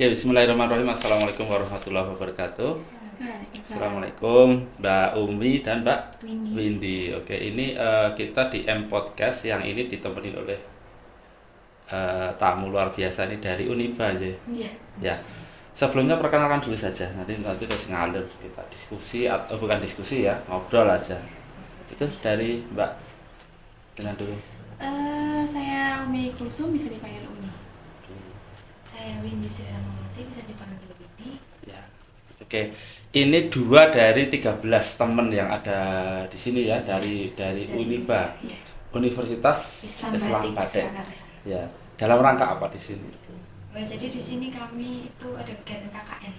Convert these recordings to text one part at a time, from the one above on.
Oke, bismillahirrahmanirrahim. Assalamualaikum warahmatullahi wabarakatuh. Waalaikumsalam. Assalamualaikum Mbak Umi dan Mbak Windy. Windy. Oke, ini kita di M Podcast yang ini ditemenin oleh tamu luar biasa nih dari Uniba aja. Iya. Ya, sebelumnya perkenalkan dulu saja. Nanti terus ngalir kita diskusi atau bukan diskusi ya, ngobrol aja. Itu dari Mbak dengan dulu. Saya Umi Kulsum, bisa dipanggil Umi. Saya Windy Sri Ramawati, bisa dipanggil Windy. Ya. Oke. Ini 2 dari 13 teman yang ada di sini ya dari Uniba, Iya. Universitas Islam Islam Batik Batik. Surakarta. Ya. Dalam rangka apa di sini? Jadi di sini kami itu ada kegiatan KKN.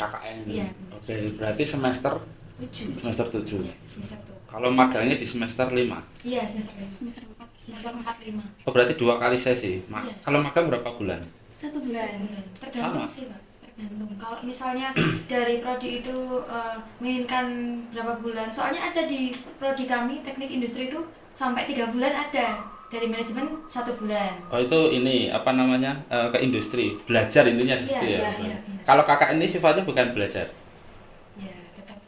KKN. Iya. Oke, berarti semester 7. semester 7. Iya, semester 2. Kalau magangnya di semester 5. Iya, semester 5. Semester 4. Semester 4 5. Oh, berarti 2 kali sesi. Iya. Kalau magang berapa bulan? 1 bulan. Tergantung Sama. sih, Pak. Tergantung. Kalau misalnya dari prodi itu menginginkan berapa bulan. Soalnya ada di prodi kami teknik industri itu sampai 3 bulan ada. Dari manajemen 1 bulan. Oh, itu ini apa namanya? Ke industri, belajar intinya di situ ya. Iya, benar. Kalau KKN ini sifatnya bukan belajar. Ya, tetap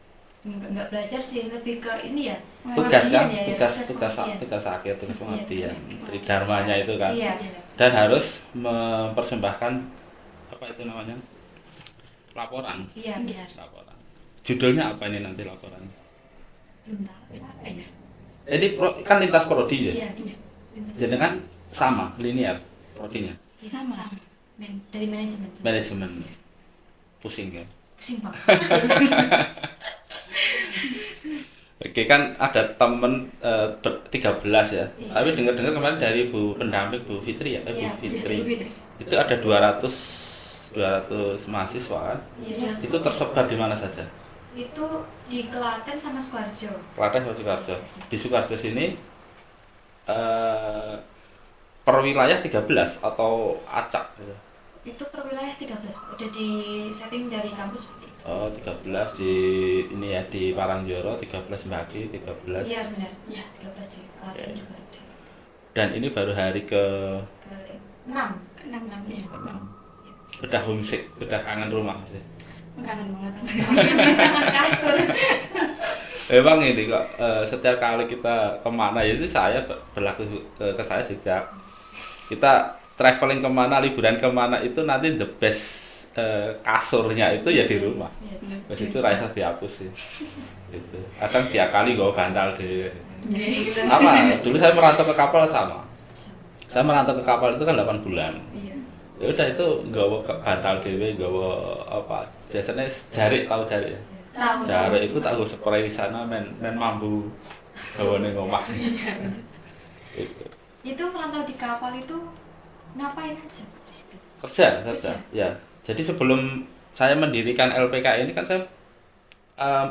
enggak belajar sih, lebih ke ini ya. Tugas kan? pengabdian ya, Tugas pengabdian. tugas akhir, tugas Iya, pengabdian. tugas Dari dharmanya itu kan. Iya, benar. Dan harus mempersembahkan apa itu namanya, laporan. Iya, benar. Laporan. Judulnya apa ini nanti laporan? Belum tahu apa ya. Ini kan lintas prodi ya. Iya, Jadi kan sama linear prodinya. Sama. Dari manajemen. Manajemen. Pusing ya. Pusing Pak. Oke, kan ada temen 13 ya. Iya. Tapi dengar-dengar kemarin dari Bu pendamping Bu Fitri ya, Iya, Bu Fitri. Fitri. Itu ada 200 mahasiswa kan? Iya, Itu tersebar di mana saja? itu di Klaten sama Sukoharjo. Klaten sama Sukoharjo. Di Sukoharjo sini per wilayah 13 atau acak gitu. Itu per wilayah 13, Pak. Udah di setting dari kampus seperti itu. Oh, 13 di ini ya di Parangjoro, 13 Mbaki, 13. Iya, benar. Iya. 13 di Klaten Oke. juga ada. Dan ini baru hari ke Ke 6. Enam ya. 6. Udah homesick, udah kangen rumah sih. Kangen banget. Kangen kasur. Memang ini kok setiap kali kita kemana ya itu saya berlaku ke saya juga. Kita traveling kemana, liburan kemana itu nanti the best kasurnya itu ya di rumah. Iya. Terus itu rasa dihapus sih. Gitu. Kadang diakali gue bantal deh. Apa? Dulu saya merantau ke kapal sama. Saya merantau ke kapal itu kan 8 bulan. Iya. Ya udah itu nggawa bantal dhewe, nggawa apa? Biasanya jarik, tahu jarik ya. Tahu. Jarik itu tak gue spray di sana men mambu gawane ngomah. Gitu. Itu merantau di kapal itu ngapain aja Pak, di situ? Kerja. Kerja. Ya. Jadi sebelum saya mendirikan LPK ini kan saya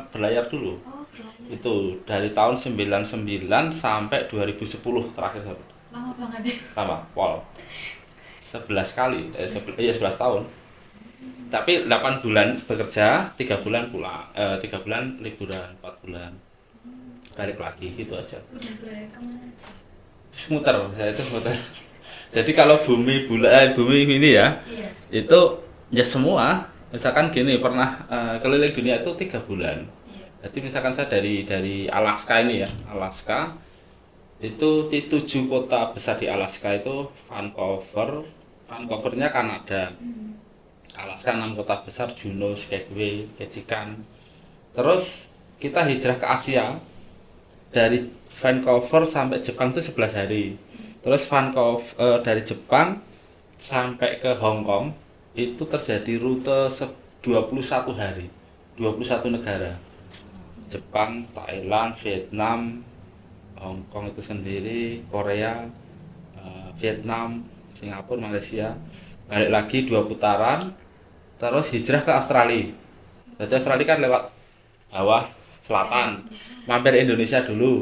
berlayar dulu. Oh, berlayar. Itu dari tahun 99 sampai 2010 terakhir Lama banget ya. sama Pol. 11 kali, 11 tahun. Tapi 8 bulan bekerja, 3 bulan pulang, 3 bulan liburan, 4 bulan balik lagi gitu aja. Udah berlayar kemana sih? Muter, saya itu muter. Jadi kalau bumi bumi ini ya, Iya. itu ya semua. Misalkan gini pernah keliling dunia itu 3 bulan. Iya. Jadi misalkan saya dari Alaska ini ya, Alaska itu di 7 kota besar di Alaska itu Vancouvernya Kanada, Alaska 6 kota besar, Juneau, Skagway, Ketchikan. Terus kita hijrah ke Asia dari Vancouver sampai Jepang itu 11 hari. Terus dari Jepang sampai ke Hong Kong itu terjadi rute 21 hari, 21 negara. Jepang, Thailand, Vietnam, Hong Kong itu sendiri, Korea, Vietnam, Singapura, Malaysia. Balik lagi 2 putaran, terus hijrah ke Australia. Jadi Australia kan lewat bawah selatan, mampir Indonesia dulu,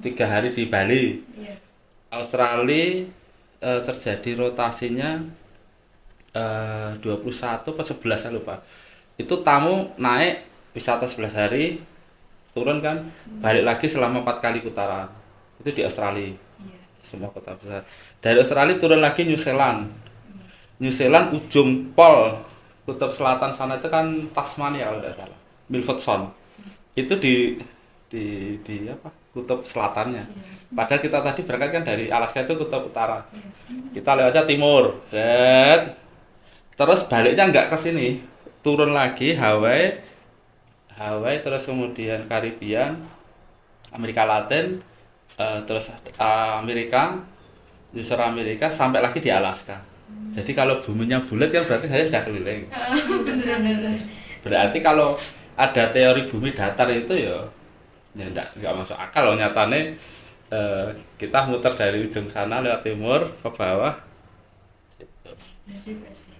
3 hari di Bali. Iya. Australia terjadi rotasinya 21 atau 11 saya lupa. Itu tamu naik wisata 11 hari, turun kan, balik lagi selama 4 kali putaran. Itu di Australia, Iya. semua kota besar. Dari Australia turun lagi New Zealand. New Zealand ujung pol kutub selatan sana itu kan Tasmania kalau tidak salah, Milford Sound itu di apa kutub selatannya. Padahal kita tadi berangkat kan dari Alaska itu kutub utara, kita lewatnya timur, set. Terus baliknya nggak ke sini, turun lagi Hawaii terus kemudian Karibian, Amerika Latin, terus Amerika, Justru Amerika sampai lagi di Alaska. Jadi kalau buminya bulat kan berarti saya sudah keliling. Bener-bener. Berarti kalau ada teori bumi datar itu ya enggak masuk akal loh nyatane. Kita muter dari ujung sana lewat timur ke bawah. Bener juga sih.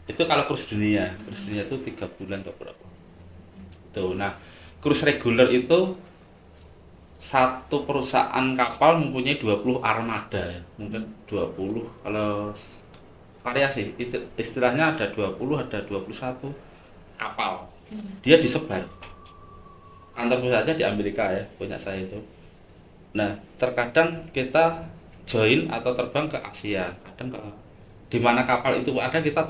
Itu kalau cruise dunia itu 3 bulan atau berapa. Tuh, nah cruise reguler itu satu perusahaan kapal mempunyai 20 armada ya. Mungkin 20 kalau variasi itu istilahnya ada 20 ada 21 kapal. Dia disebar. Kantor pusatnya di Amerika ya, punya saya itu. Nah, terkadang kita join atau terbang ke Asia, kadang ke di mana kapal itu ada kita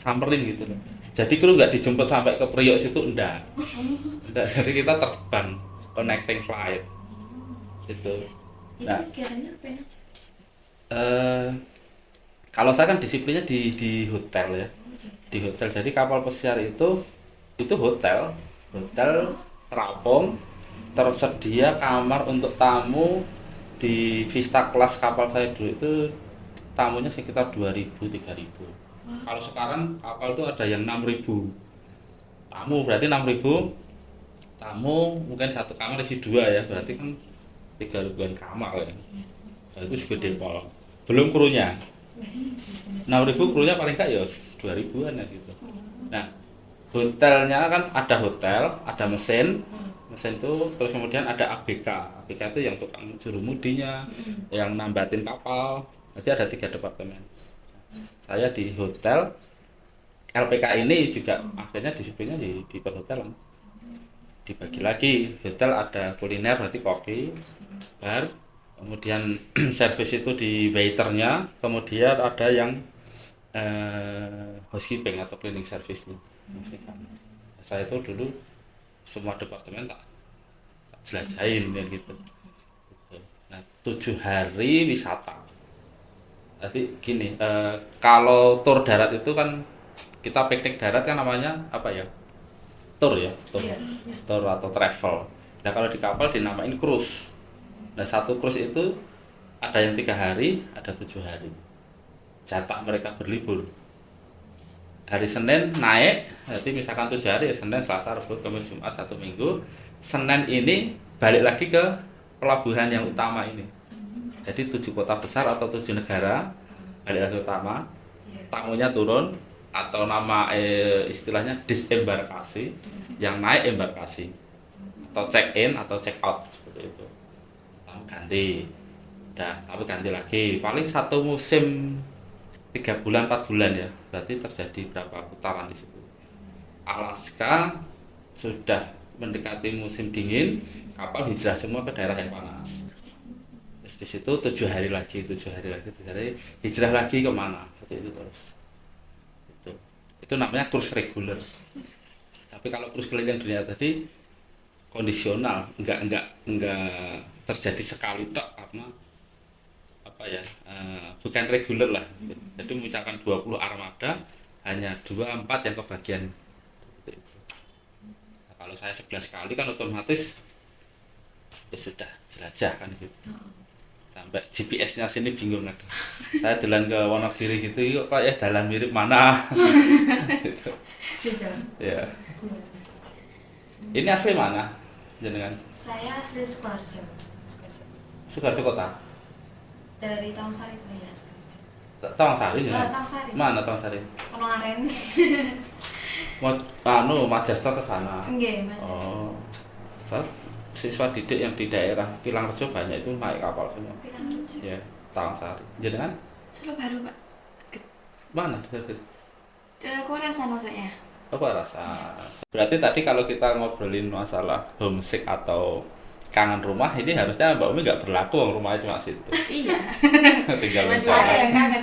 samperin gitu loh. Jadi kru nggak dijemput sampai ke Priok situ enggak. Jadi kita terbang connecting flight. Gitu. Itu Nah, kegiatannya apa aja? kalau saya kan disiplinnya di hotel ya. Di hotel. Jadi kapal pesiar itu hotel terapung, tersedia kamar untuk tamu di Vista Class kapal saya dulu itu tamunya sekitar 2.000 3.000. Kalau sekarang kapal itu ada yang 6.000 tamu, berarti 6.000 tamu mungkin satu kamar isi 2 ya, berarti kan 3.000-an kamar ya. Nah, itu segede pol. Belum krunya. 6.000 krunya paling enggak ya 2.000-an ya gitu. Nah, hotelnya kan ada hotel, ada mesin itu, terus kemudian ada ABK. ABK itu yang tukang jurumudinya, yang nambatin kapal. Jadi ada 3 departemen. Saya di hotel, LPK ini juga akhirnya disiplinnya di perhotelan. Dibagi lagi, hotel ada kuliner berarti kopi, bar, kemudian servis itu di waiternya, kemudian ada yang housekeeping atau cleaning service. Saya itu dulu semua departemen tak jelajahin ya gitu. Nah, 7 hari wisata. Jadi gini, kalau tur darat itu kan kita piknik darat kan namanya apa ya? Tour ya, tour atau travel. Nah kalau di kapal dinamain cruise. Nah satu cruise itu ada yang 3 hari, ada 7 hari. Jatah mereka berlibur. Hari Senin naik, jadi misalkan 7 hari ya Senin, Selasa, Rabu, Kamis, Jumat, 1 minggu. Senin ini balik lagi ke pelabuhan yang utama ini. Jadi 7 kota besar atau 7 negara balik lagi utama. Tamunya turun atau nama istilahnya disembarkasi, yang naik embarkasi atau check in atau check out seperti itu. Tamu ganti, tapi ganti lagi. Paling satu musim 3 bulan 4 bulan ya, berarti terjadi berapa putaran di situ. Alaska sudah mendekati musim dingin, kapal hijrah semua ke daerah yang panas. Terus di situ 7 hari lagi, 7 hari hijrah lagi kemana? Seperti itu terus. Itu namanya cruise reguler. Tapi kalau cruise keliling dunia tadi kondisional, enggak terjadi sekali tok karena apa ya, bukan reguler lah. Jadi misalkan 20 armada hanya 2-4 yang kebagian. Nah, kalau saya 11 kali kan otomatis ya sudah jelajah kan gitu. Sampai GPS-nya sini bingung ada. Saya jalan ke Wonogiri gitu, yuk kok ya jalan mirip mana? Gitu. Ya. Ini asli mana jenengan? Saya asli Sukoharjo. Sukoharjo kota. Dari Tangsari ya. Tangsari ya. Tangsari. Mana Tangsari? Penolaren. Majesta ke sana. Nggih, Mas. Oh. Siswa didik yang di daerah Pilangrejo banyak itu naik kapal semua. Pilangrejo. Ya, Tangsari. Jenengan? Solo baru, Pak. Mana? Kuarasan maksudnya. Apa rasa? Berarti tadi kalau kita ngobrolin masalah homesick atau kangen rumah ini harusnya Mbak Umi nggak berlaku, wong rumahnya cuma situ. Iya. Tinggal Cuma Ada mencolok. yang kangen.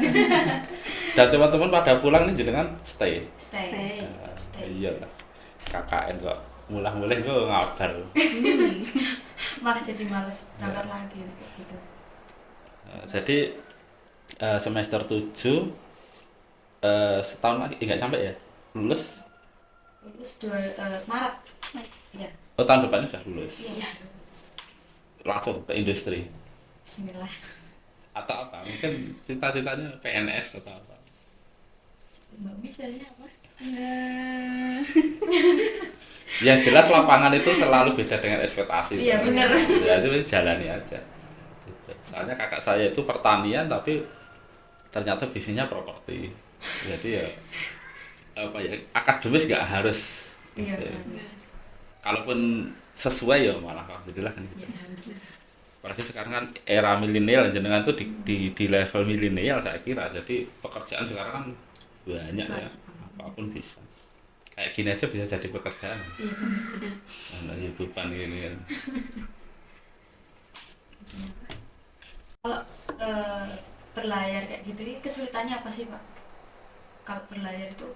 Dan teman-teman pada pulang nih jenengan stay. Stay. Nah, Stay. iya lah. KKN kok mulai-mulai gue ngabar. Malah jadi males berangkat lagi kayak gitu. Jadi semester 7 setahun lagi nggak sampai ya lulus. Lulus Maret. Iya. Oh, tahun depannya sudah lulus. Iya. Langsung ke industri Bismillah. atau apa? Mungkin cita-citanya PNS atau apa? Mbak misalnya apa? Yang jelas lapangan itu selalu beda dengan ekspektasi. Iya, benar. Ya itu jalani aja. Gitu. Soalnya kakak saya itu pertanian tapi ternyata bisnisnya properti. Jadi ya apa ya, akademis nggak harus. Iya, Gitu. harus. Kalaupun sesuai ya malah alhamdulillah kan. Iya, alhamdulillah. Apalagi sekarang kan era milenial, jenengan tuh di level milenial saya kira. Jadi pekerjaan sekarang kan banyak ya, apapun bisa. Kayak gini aja bisa jadi pekerjaan. Iya, benar sudah. Nah, YouTubean ini kan. Kalau berlayar kayak gitu, ini kesulitannya apa sih, Pak? Kalau berlayar itu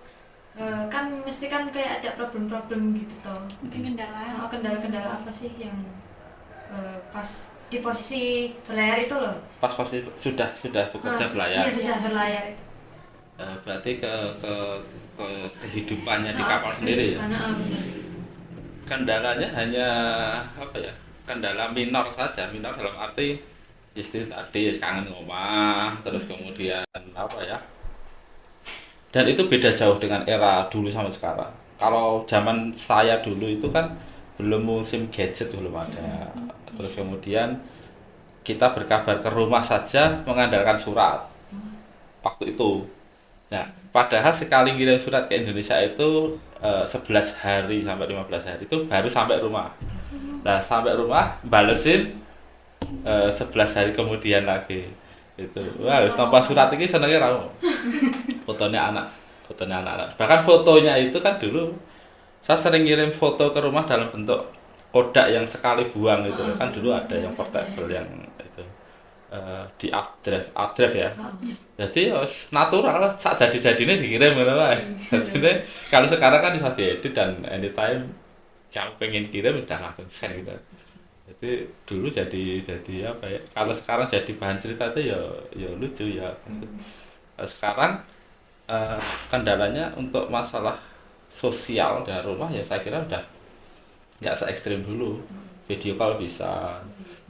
kan mesti kan kayak ada problem-problem gitu toh. Mungkin kendala. Kendala-kendala apa sih yang pas di posisi berlayar itu loh? Pas pasti sudah bekerja belayar. Iya, sudah berlayar itu. Berarti ke kehidupannya di kapal sendiri ya. Benar. Kendalanya hanya apa ya? Kendala minor saja, minor dalam arti istri tadi kangen ngomah, terus kemudian apa ya? Dan itu beda jauh dengan era dulu sama sekarang. Kalau zaman saya dulu itu kan belum musim gadget, belum ada. Terus kemudian kita berkabar ke rumah saja mengandalkan surat waktu itu. Nah, padahal sekali ngirim surat ke Indonesia itu 11 hari sampai 15 hari itu baru sampai rumah. Nah, sampai rumah balesin 11 hari kemudian lagi. Itu. Wah, harus tanpa surat ini senengnya ramu. Fotonya anak-anak. Bahkan fotonya itu kan dulu saya sering ngirim foto ke rumah dalam bentuk kodak yang sekali buang gitu. Kan dulu ada yang portable yang itu di updraft ya. Jadi natural lah, saat jadi-jadinya dikirim gitu lah. Jadi kalau sekarang kan bisa diedit dan anytime yang pengen kirim sudah langsung send gitu. Jadi dulu jadi apa ya? Kalau sekarang jadi bahan cerita itu ya lucu ya. Sekarang kendalanya untuk masalah sosial dan rumah ya saya kira udah nggak se ekstrim dulu. Video call bisa,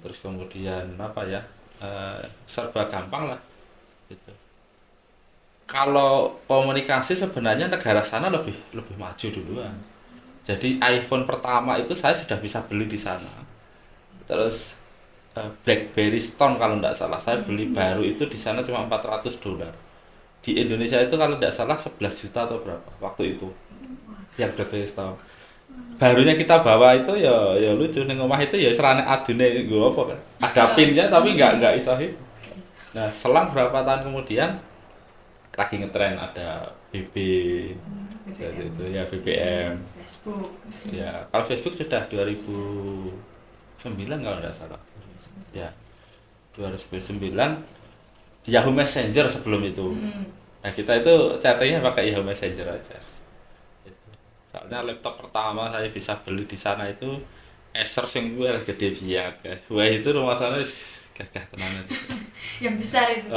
terus kemudian apa ya, serba gampang lah gitu. Kalau komunikasi sebenarnya negara sana lebih maju duluan. Jadi iPhone pertama itu saya sudah bisa beli di sana. Terus BlackBerry Stone kalau tidak salah saya beli baru itu di sana cuma $400. Di Indonesia itu kalau tidak salah 11 juta atau berapa waktu itu. Yang BlackBerry Stone. Barunya kita bawa itu ya lucu ning omah itu ya serane adune nggo apa kan. Ada pinnya tapi enggak iso. Nah, selang berapa tahun kemudian lagi ngetren ada BB itu ya BBM. Facebook. Ya, kalau Facebook sudah 2009 kalau tidak salah. Ya, 2009 Yahoo Messenger sebelum itu. Nah, kita itu chattingnya pakai Yahoo Messenger aja. Gitu. Soalnya laptop pertama saya bisa beli di sana itu Acer sing gede banget. Wah, itu rumah sana gagah tenan itu. Yang besar itu.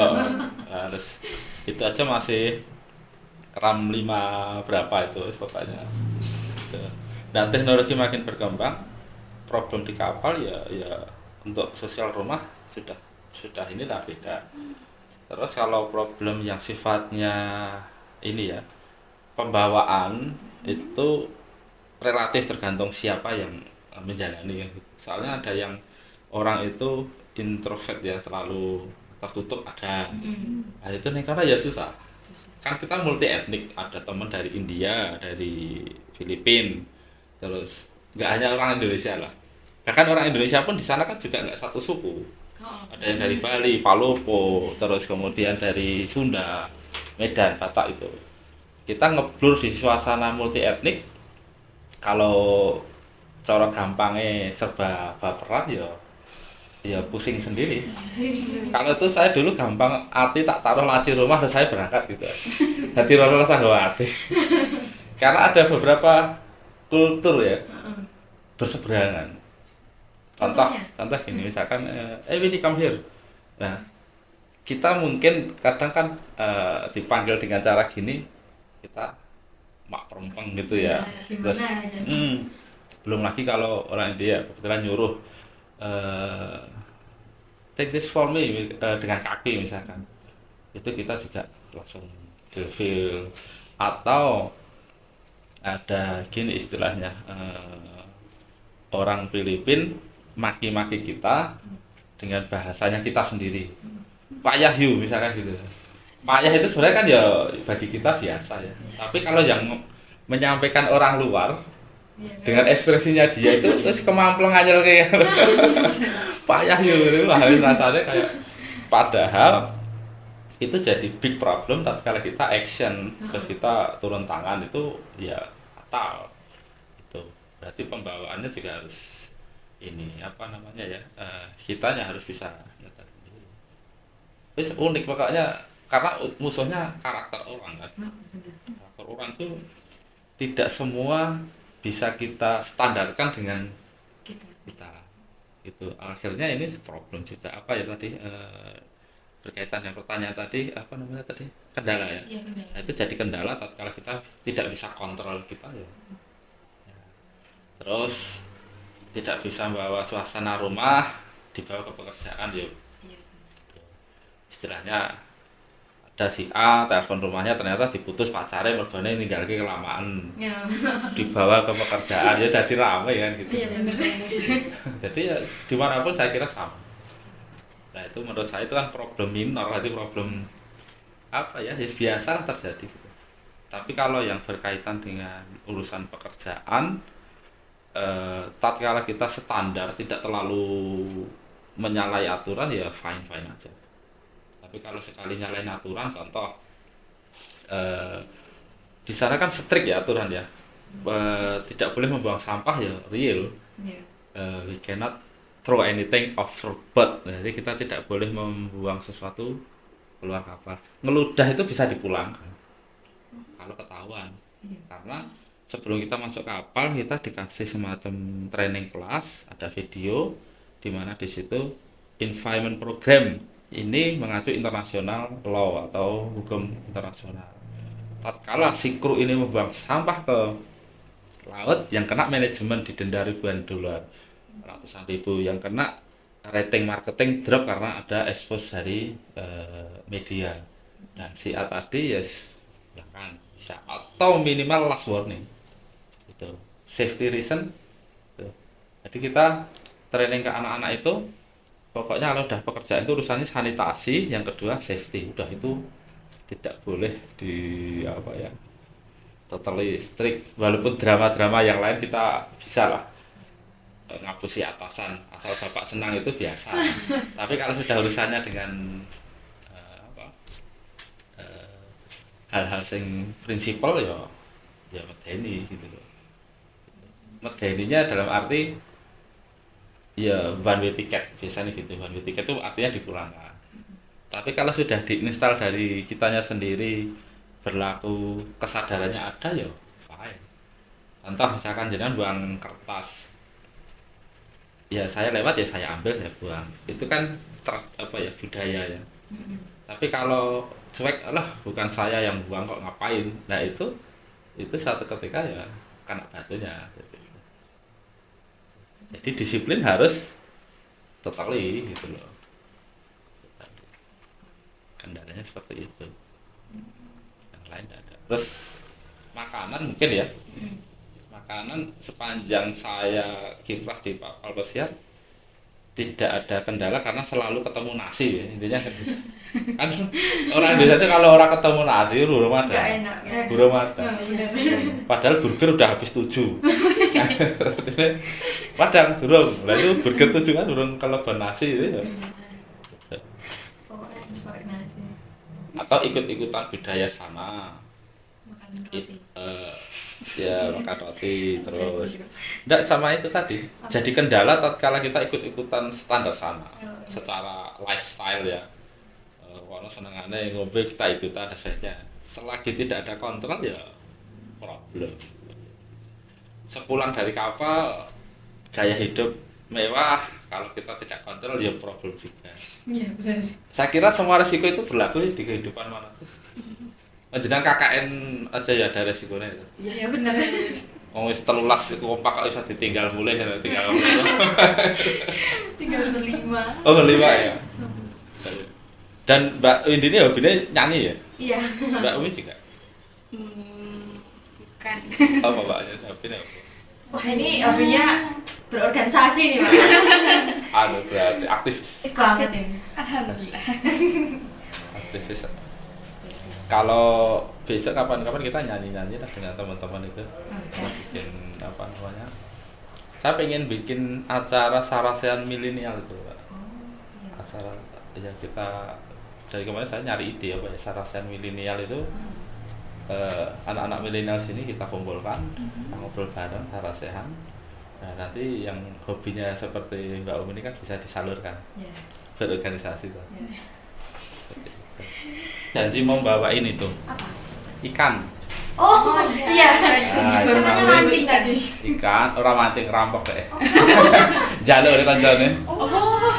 Harus itu aja masih RAM 5 berapa itu pokoknya. Gitu. Dan teknologi makin berkembang, problem di kapal ya untuk sosial rumah sudah inilah beda. Terus kalau problem yang sifatnya ini ya pembawaan itu relatif tergantung siapa yang menjalani. Soalnya ada yang orang itu introvert ya, terlalu tertutup ada. Nah, itu nih karena ya susah. Kan kita multi etnik, ada teman dari India, dari Filipina, terus nggak hanya orang Indonesia lah. Bahkan orang Indonesia pun di sana kan juga nggak satu suku. Ada yang dari Bali, Palopo, terus kemudian dari Sunda, Medan, Batak itu. Kita ngeblur di suasana multi etnik. Kalau cara gampangnya serba baperan ya pusing sendiri. Kalau itu saya dulu gampang hati tak taruh laci rumah dan saya berangkat gitu. Hati rasa gak hati. Karena ada beberapa kultur ya berseberangan. Contoh gini misalkan, Winnie come here. Nah, kita mungkin kadang kan dipanggil dengan cara gini, kita mak perempeng gitu ya. Terus, belum lagi kalau orang India kebetulan nyuruh take this for me dengan kaki misalkan, itu kita juga langsung feel. Atau ada gini istilahnya, orang Filipin maki-maki kita dengan bahasanya kita sendiri, payah you misalkan gitu. Payah itu sebenarnya kan ya bagi kita biasa ya, tapi kalau yang menyampaikan orang luar dengan ekspresinya dia itu terus kemampleng aja kayak payah gitu, rasanya kayak padahal itu jadi big problem tatkala kita action, terus kita turun tangan itu ya fatal. Itu berarti pembawaannya juga harus ini apa namanya ya, kitanya harus bisa nyetar dulu. Terus unik pokoknya karena musuhnya karakter orang kan. Karakter orang tuh tidak semua bisa kita standarkan dengan kita. Itu akhirnya ini problem juga apa ya tadi, berkaitan dengan pertanyaan tadi apa namanya tadi, kendala ya, kendala. Nah, itu jadi kendala tatkala kita tidak bisa kontrol kita ya. Terus tidak bisa membawa suasana rumah dibawa ke pekerjaan ya. Istilahnya ada si A telepon rumahnya ternyata diputus pacarnya mergone ninggalke kelamaan, dibawa ke pekerjaan ya jadi ramai kan gitu. Jadi ya dimanapun saya kira sama. Nah itu menurut saya itu kan problem minor, itu problem apa ya, biasa terjadi gitu. Tapi kalau yang berkaitan dengan urusan pekerjaan, tatkala kita standar tidak terlalu menyalahi aturan ya fine aja. Tapi kalau sekali nyalain aturan, contoh di sana kan strict ya aturan ya, tidak boleh membuang sampah ya real. We cannot throw anything overboard. Jadi kita tidak boleh membuang sesuatu keluar kapal. Ngeludah itu bisa dipulangkan kalau ketahuan. Karena sebelum kita masuk kapal kita dikasih semacam training kelas, ada video di mana di situ environment program ini mengacu internasional law atau hukum internasional. Tatkala si kru ini membuang sampah ke laut, yang kena manajemen didenda ribuan dolar, ratusan ribu, yang kena rating marketing drop karena ada expose dari media. Dan si A tadi yes, kan bisa atau minimal last warning. Itu safety reason. Itu. Jadi kita training ke anak-anak itu pokoknya kalau udah pekerjaan itu urusannya sanitasi, yang kedua safety. Udah itu tidak boleh di apa ya, totally strict. Walaupun drama-drama yang lain kita bisa lah ngapusi atasan, asal bapak senang itu biasa. Tapi kalau sudah urusannya dengan hal-hal sing prinsipal ya medeni gitu loh. Medeninya dalam arti ya one way ticket biasanya gitu. One way ticket itu artinya dipulangkan. Tapi kalau sudah diinstal dari kitanya sendiri, berlaku kesadarannya ada ya fine. Contoh misalkan jenengan buang kertas, ya saya lewat ya saya ambil saya buang, itu kan apa ya, budaya ya. Tapi kalau cuek, lah bukan saya yang buang kok ngapain, nah itu satu ketika ya kena batunya. Jadi disiplin harus totally gitu loh. Kendalanya seperti itu. Yang lain tidak ada. Terus makanan mungkin ya. Makanan sepanjang saya kiprah di kapal pesiar tidak ada kendala karena selalu ketemu nasi ya. Intinya kan orang Indonesia itu kalau orang ketemu nasi burung ada. Burung ada. Padahal burger udah habis 7. Padahal burung. Lah itu burger 7 kan burung kalau nasi itu ya. Pokoknya harus pakai nasi. Atau ikut-ikutan budaya sana. Makan roti. Ya, makan roti terus. Enggak sama itu tadi. Jadi kendala tatkala kita ikut-ikutan standar sana. Secara lifestyle ya. Kalau senengane ngombe kita ikutan saja. Selagi tidak ada kontrol ya problem. Sepulang dari kapal gaya hidup mewah, kalau kita tidak kontrol ya problem juga. Iya benar. Saya kira semua resiko itu berlaku di kehidupan manapun. Jenengan KKN aja ya ada resikonya itu. Iya benar. Wong wis 13 kompak kok iso ditinggal mulai ya tinggal mulai. Tinggal berlima. Oh, berlima ya. Dan Mbak Windy ini hobinya nyanyi ya? Iya. Mbak Umi juga? Bukan. Apa Mbak? Hobinya apa? Wah ini hobinya berorganisasi nih Pak. Anu berarti aktivis. Banget ini. Alhamdulillah. Aktivis. Kalau besok kapan-kapan kita nyanyi-nyanyi lah dengan teman-teman itu. Bikin apa namanya? Saya pengen bikin acara Sarasehan milenial itu, Pak. Acara ya kita dari kemarin saya nyari ide apa ya Sarasehan milenial itu. Anak-anak milenial sini kita kumpulkan, kita ngobrol bareng Sarasehan. Nah, nanti yang hobinya seperti Mbak Umi ini kan bisa disalurkan. Berorganisasi tuh. Janji mau bawain itu. Apa? Ikan. Oh iya. Nah, itu Katanya namanya mancing tadi. ikan, orang mancing rampok deh. Jalur kan jalurnya. Oh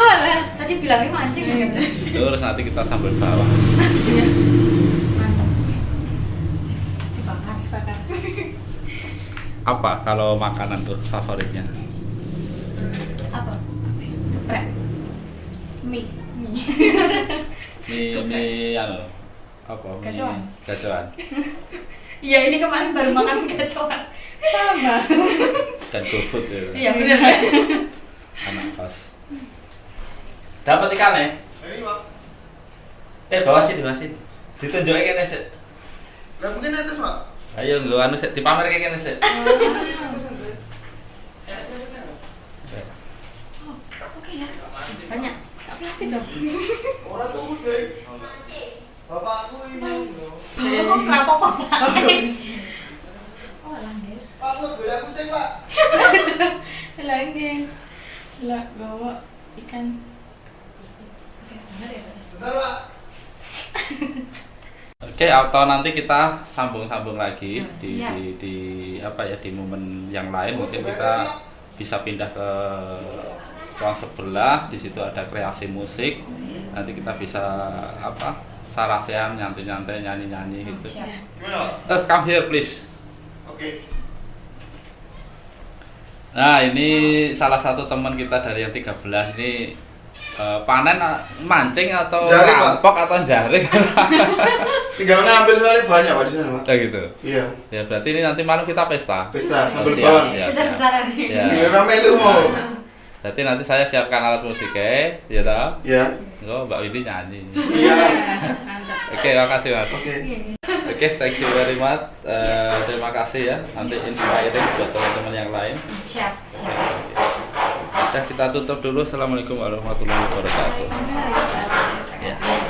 lah. Tadi bilangnya mancing kan? Terus nanti kita sambil bawa. Mantap. Dibakar. Bakar. Apa kalau makanan tuh favoritnya? Apa? Geprek. Mie. Mie anu apa? Mie Gacoan. Gacoan. Iya ini kemarin baru makan gacoan. Sama. Dan GoFood ya. Iya benar. Anak kos. Dapat ikan ya? Ini Pak. Bawa sini. Ditunjukin kene sik. Lah mungkin atas Pak. Ayo lu anu sik dipamer kene sik. Oke ya. Banyak. Tak plastik dong. Orang tunggu deh. Bapak aku ini. Oh kenapa Pak? Oh langgar. Pak lu gue aku cek Pak. Lagi. Lah bawa ikan. Benar ya? Bentar Pak. Oke, atau nanti kita sambung-sambung lagi di, siap. di apa ya di momen yang lain mungkin kita bisa pindah ke ruang sebelah, di situ ada kreasi musik. Nanti kita bisa apa? Sarasehan nyantai-nyantai, nyanyi-nyanyi gitu. Siap. Gimana Pak? Come here please. Oke. Nah, ini salah satu teman kita dari yang 13 ini panen mancing atau Jaring, Pak. rampok atau jaring. Tinggal ngambil soalnya banyak Pak di sana Pak. Ya gitu. Iya. Ya berarti ini nanti malam kita pesta. Pesta Oh, ngambil siap, bawang. siap, Besar-besaran. siap. Ya. Iya rame itu mau. Berarti nanti saya siapkan alat musiknya, ya toh? Iya. Mbak Windy nyanyi. Iya. Mantap. Oke, makasih Mas. Oke. Oke, thank you very much. Terima kasih ya. Nanti inspiring buat teman-teman yang lain. Siap. Udah kita tutup dulu. Assalamualaikum warahmatullahi wabarakatuh. Waalaikumsalam warahmatullahi wabarakatuh.